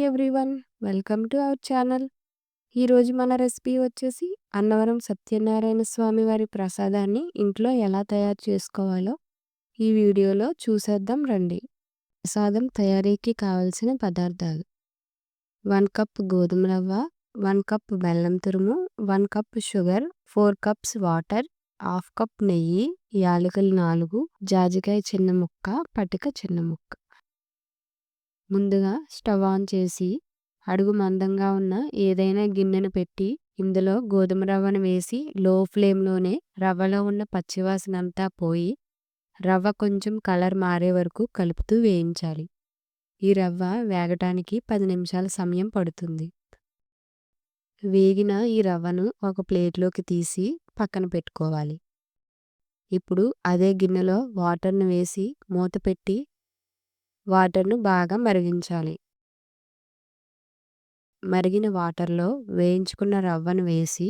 Everyone, welcome to our channel. ఈరోజు మన recipe వచ్చేసి అన్నవరం సత్యనారాయణ స్వామి వారి ప్రసాదాన్ని ఇంట్లో ఎలా తయారు చేసుకోవాలో ఈ వీడియోలో చూసేద్దాం రండి. ప్రసాదం తయారీకి కావలసిన పదార్థాలు: 1 కప్ గోధుమ రవ్వ, 1 కప్ బెల్లం తురుము, 1 cup sugar, 4 cups water, half cup నెయ్యి, యాలకులు 4, జాజికాయ చిన్న ముక్క, పటిక చిన్న ముక్క. ముందుగా స్టవ్ ఆన్ చేసి అడుగు మందంగా ఉన్న ఏదైనా గిన్నెను పెట్టి ఇందులో గోధుమ రవ్వను వేసి లో ఫ్లేమ్లోనే రవ్వలో ఉన్న పచ్చివాసన అంతా పోయి రవ్వ కొంచెం కలర్ మారే వరకు కలుపుతూ వేయించాలి. ఈ రవ్వ వేగటానికి 10 నిమిషాల సమయం పడుతుంది. వేగిన ఈ రవ్వను ఒక ప్లేట్లోకి తీసి పక్కన పెట్టుకోవాలి. ఇప్పుడు అదే గిన్నెలో వాటర్ను వేసి మూత పెట్టి వాటర్ను బాగా మరిగించాలి. మరిగిన వాటర్లో వేయించుకున్న రవ్వను వేసి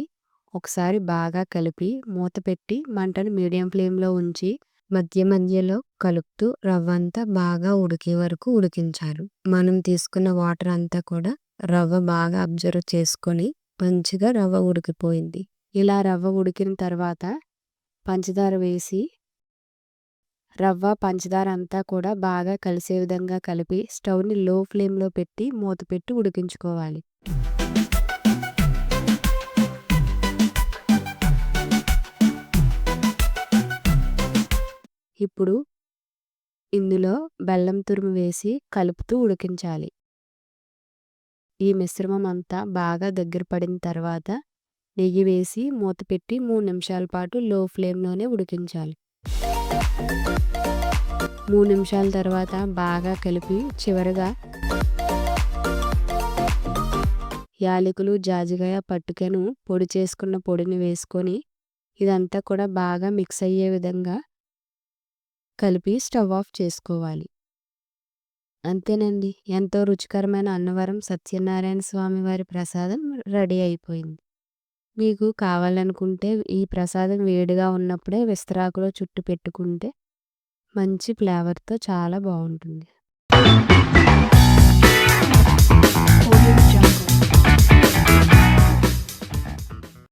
ఒకసారి బాగా కలిపి మూత పెట్టి మంటను మీడియం ఫ్లేమ్లో ఉంచి మధ్యలో కలుపుతూ రవ్వ అంతా బాగా ఉడికే వరకు ఉడికించాలి. మనం తీసుకున్న వాటర్ అంతా కూడా రవ్వ బాగా అబ్జర్వ్ చేసుకొని మంచిగా రవ్వ ఉడికిపోయింది. ఇలా రవ్వ ఉడికిన తర్వాత పంచదార వేసి రవ్వ పంచదార అంతా కూడా బాగా కలిసే విధంగా కలిపి స్టవ్ని లో ఫ్లేమ్లో పెట్టి మూత పెట్టి ఉడికించుకోవాలి. ఇప్పుడు ఇందులో బెల్లం తురుము వేసి కలుపుతూ ఉడికించాలి. ఈ మిశ్రమం అంతా బాగా దగ్గర పడిన తర్వాత నెయ్యి వేసి మూత పెట్టి 3 నిమిషాల పాటు లో ఫ్లేమ్లోనే ఉడికించాలి. 3 నిమిషాల తర్వాత బాగా కలిపి చివరగా యాలకులు, జాజికాయ, పట్టుకెను పొడి చేసుకున్న పొడిని వేసుకొని ఇదంతా కూడా బాగా మిక్స్ అయ్యే విధంగా కలిపి స్టవ్ ఆఫ్ చేసుకోవాలి. అంతేనండి, ఎంతో రుచికరమైన అన్నవరం సత్యనారాయణ స్వామి వారి ప్రసాదం రెడీ అయిపోయింది. మీకు కావాలనుకుంటే ఈ ప్రసాదం వేడిగా ఉన్నప్పుడే విస్తరాకులో చుట్టు పెట్టుకుంటే మంచి ఫ్లేవర్తో చాలా బాగుంటుంది.